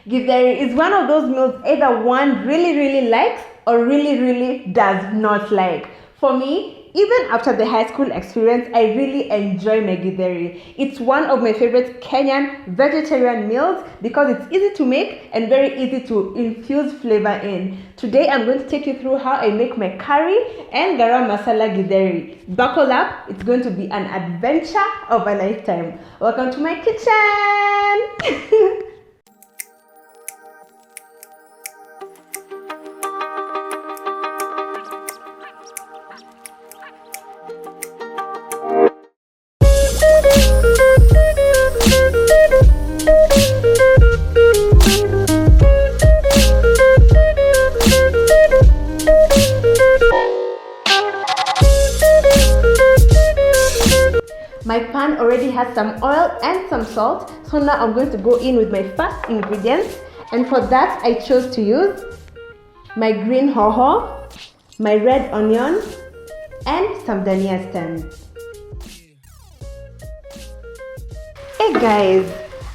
Githeri is one of those meals either one really likes or really does not like. For me, even after the high school experience, I really enjoy my githeri. It's one of my favorite Kenyan vegetarian meals because it's easy to make and very easy to infuse flavor in. Today, I'm going to take you through how I make my curry and garam masala githeri. Buckle up, it's going to be an adventure of a lifetime. Welcome to my kitchen! My pan already has some oil and some salt, so now I'm going to go in with my first ingredients, and for that I chose to use my green hoho, my red onion, and some dania stems. Hey guys,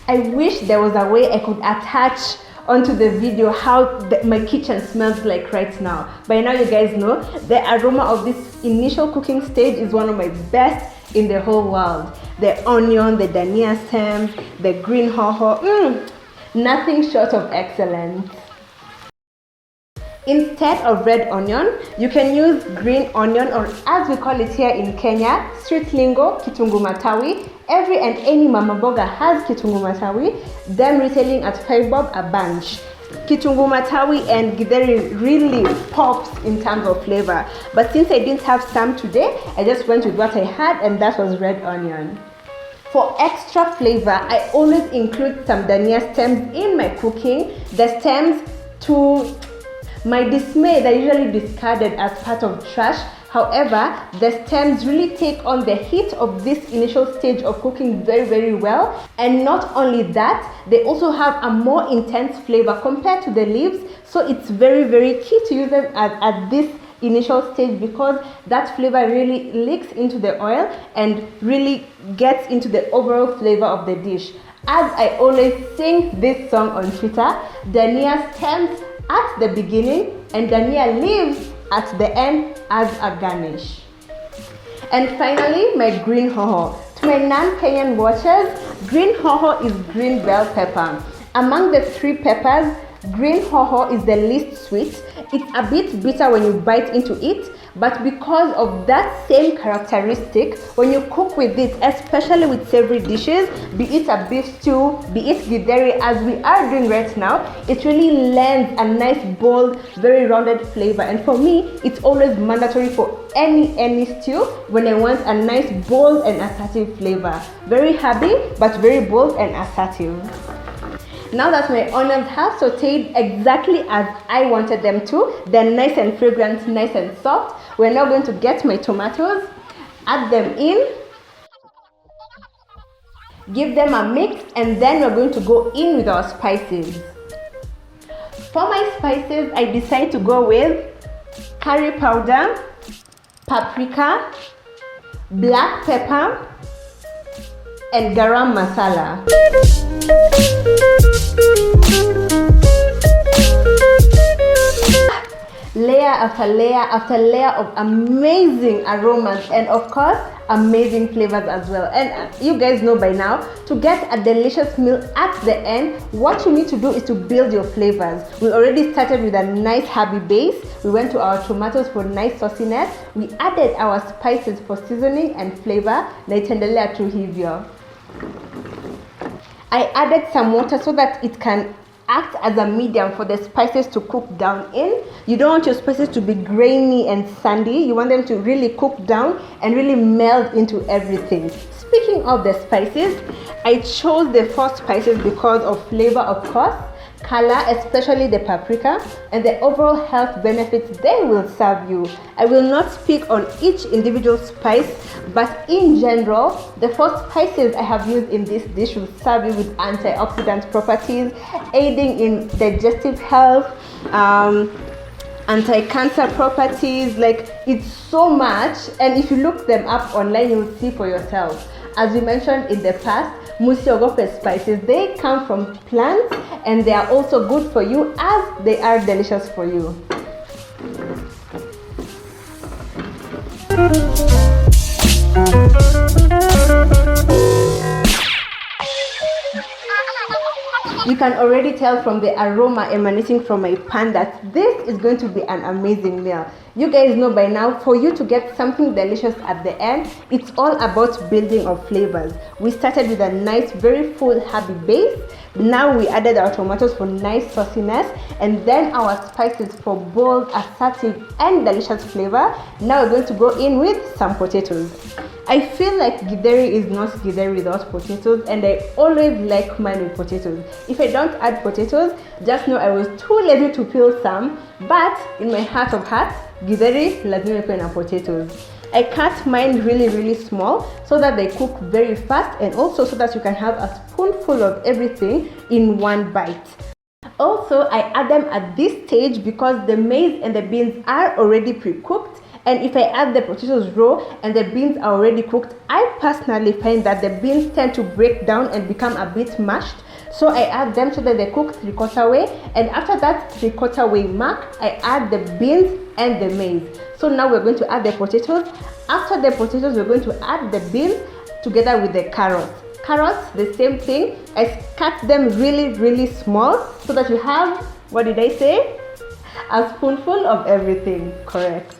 I wish there was a way I could attach onto the video how my kitchen smells like right now. By now you guys know the aroma of this initial cooking stage is one of my best in the whole world. The onion, the dania stems, the green hoho, nothing short of excellent. Instead of red onion, you can use green onion, or as we call it here in Kenya, street lingo, kitungu matawi. Every and any mama boga has kitungu matawi, them retailing at 5 bob a bunch. Kitungu matawi and githeri really pops in terms of flavor, but since I didn't have some today, I just went with what I had, and that was red onion. For extra flavor, I always include some dania stems in my cooking. The stems, to my dismay, they're usually discarded as part of trash. However, the stems really take on the heat of this initial stage of cooking very well. And not only that, they also have a more intense flavor compared to the leaves. So it's very key to use them at this initial stage, because that flavor really leaks into the oil and really gets into the overall flavor of the dish. As I always sing this song on Twitter, dania stems at the beginning and dania leaves at the end as a garnish. And finally, my green hoho. To my non-Kenyan watchers, green hoho is green bell pepper. Among the 3 peppers, green hoho is the least sweet. It's a bit bitter when you bite into it, but because of that same characteristic, when you cook with it, especially with savory dishes, be it a beef stew, be it githeri as we are doing right now, it really lends a nice, bold, very rounded flavor. And for me, it's always mandatory for any stew when I want a nice, bold and assertive flavor. Very heavy, but very bold and assertive. Now that my onions have sauteed exactly as I wanted them to, they're nice and fragrant, nice and soft, we're now going to get my tomatoes, add them in, give them a mix, and then we're going to go in with our spices. For my spices, I decide to go with curry powder, paprika, black pepper, and garam masala. Layer after layer after layer of amazing aromas, and of course amazing flavors as well. And you guys know by now, to get a delicious meal at the end, what you need to do is to build your flavors. We already started with a nice herby base. We went to our tomatoes for nice sauciness. We added our spices for seasoning and flavor. Naitendelea tu hivyo. I added some water so that it can act as a medium for the spices to cook down in. You don't want your spices to be grainy and sandy. You want them to really cook down and really meld into everything. Speaking of the spices, I chose the 4 spices because of flavor, of course, color, especially the paprika, and the overall health benefits they will serve you. I will not speak on each individual spice, but in general, the 4 spices I have used in this dish will serve you with antioxidant properties, aiding in digestive health, anti-cancer properties. Like, it's so much, and if you look them up online, you will see for yourself. As we mentioned in the past, Musiogope spices, they come from plants and they are also good for you as they are delicious for you. You can already tell from the aroma emanating from my pan that this is going to be an amazing meal. You guys know by now, for you to get something delicious at the end, it's all about building of flavors. We started with a nice, very full, heavy base. Now we added our tomatoes for nice sauciness, and then our spices for bold, assertive, and delicious flavor. Now we're going to go in with some potatoes. I feel like Githeri is not Githeri without potatoes, and I always like mine with potatoes. If I don't add potatoes, just know I was too lazy to peel some, but in my heart of hearts, Githeri lazima ikuwe na potatoes. I cut mine really small so that they cook very fast, and also so that you can have a spoonful of everything in one bite. Also, I add them at this stage because the maize and the beans are already pre-cooked, and if I add the potatoes raw and the beans are already cooked, I personally find that the beans tend to break down and become a bit mashed. So I add them so that they cook 3/4 way, and after that 3/4 way mark, I add the beans and the maize. So now we're going to add the potatoes. After the potatoes, we're going to add the beans together with the carrots. Carrots, the same thing. I cut them really small so that you have, what did I say? A spoonful of everything. Correct.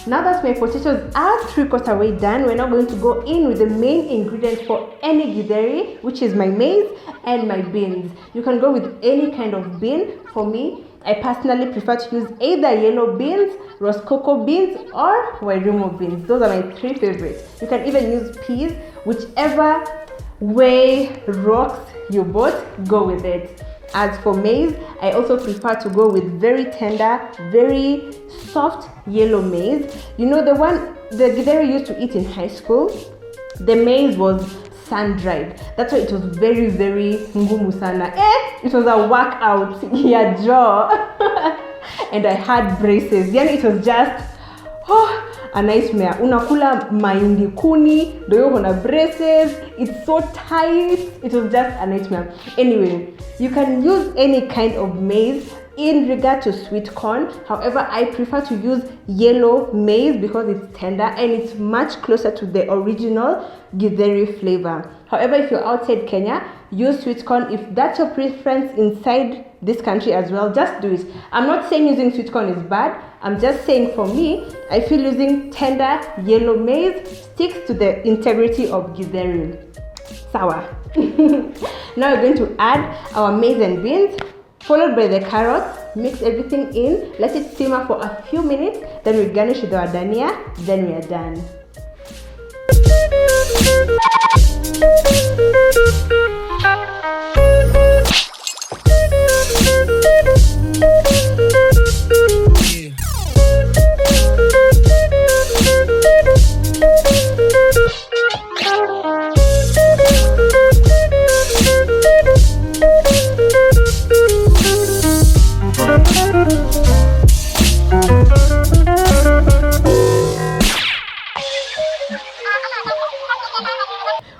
Now that my potatoes are 3/4 way done, we're now going to go in with the main ingredient for any Githeri, which is my maize and my beans. You can go with any kind of bean. For me, I personally prefer to use either yellow beans, Rosecoco beans, or Wairumo beans. Those are my 3 favorites. You can even use peas, whichever way rocks you bought, go with it. As for maize, I also prefer to go with very tender, very soft yellow maize. You know, the one the Githeri used to eat in high school, the maize was sun-dried. That's why it was very ngumu sana. It was a workout, yeah, jaw. And I had braces. Then it was just a nightmare. Unakula mahindi kuni, ndio kuna braces. It's so tight. It was just a nightmare. Anyway, you can use any kind of maize in regard to sweet corn. However, I prefer to use yellow maize because it's tender and it's much closer to the original Githeri flavor. However, if you're outside Kenya, use sweet corn. If that's your preference inside this country as well, just do it. I'm not saying using sweet corn is bad. I'm just saying for me, I feel using tender yellow maize sticks to the integrity of Githeri. Sour. Now we're going to add our maize and beans, followed by the carrots. Mix everything in, let it simmer for a few minutes, then we garnish with our dania, then we are done.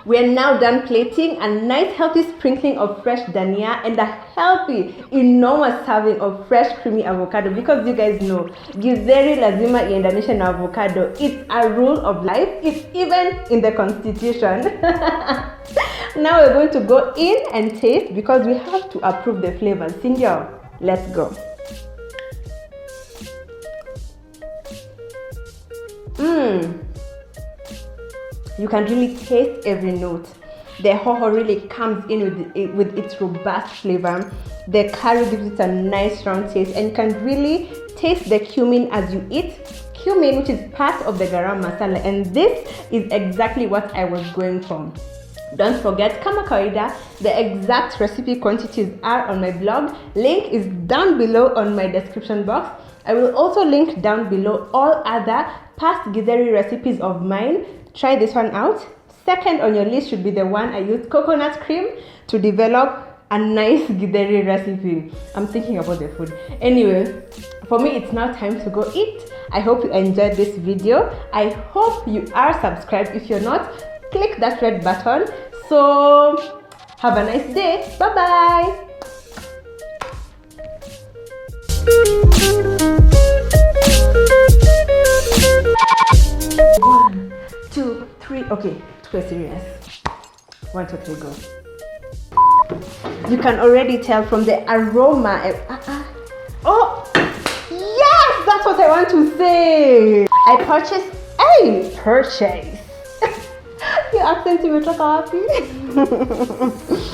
We are now done plating a nice healthy sprinkling of fresh dania and a healthy, enormous serving of fresh creamy avocado, because you guys know Githeri lazima iendanishe na avocado. It's a rule of life. It's even in the constitution. Now we're going to go in and taste because we have to approve the flavors. Sindio, let's go. You can really taste every note. The hoho really comes in with its robust flavor. The curry gives it a nice round taste, and you can really taste the cumin as you eat. Cumin, which is part of the Garam Masala, and this is exactly what I was going for. Don't forget, kama kawaida, the exact recipe quantities are on my blog. Link is down below on my description box. I will also link down below all other past Githeri recipes of mine. Try this one out. Second on your list should be the one I used coconut cream to develop a nice Githeri recipe. I'm thinking about the food. Anyway, for me it's now time to go eat. I hope you enjoyed this video. I hope you are subscribed. If you're not, click that red button. So have a nice day. Bye bye. 1, 2, 3. Okay, we're serious. 1, 2, 3, go. You can already tell from the aroma. Oh, yes, that's what I want to say. I purchased. Your accent imetoka wapi?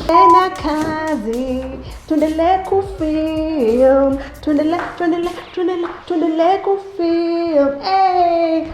Tena kazi, tuendelee kufilm, tuendelee kufilm. Hey.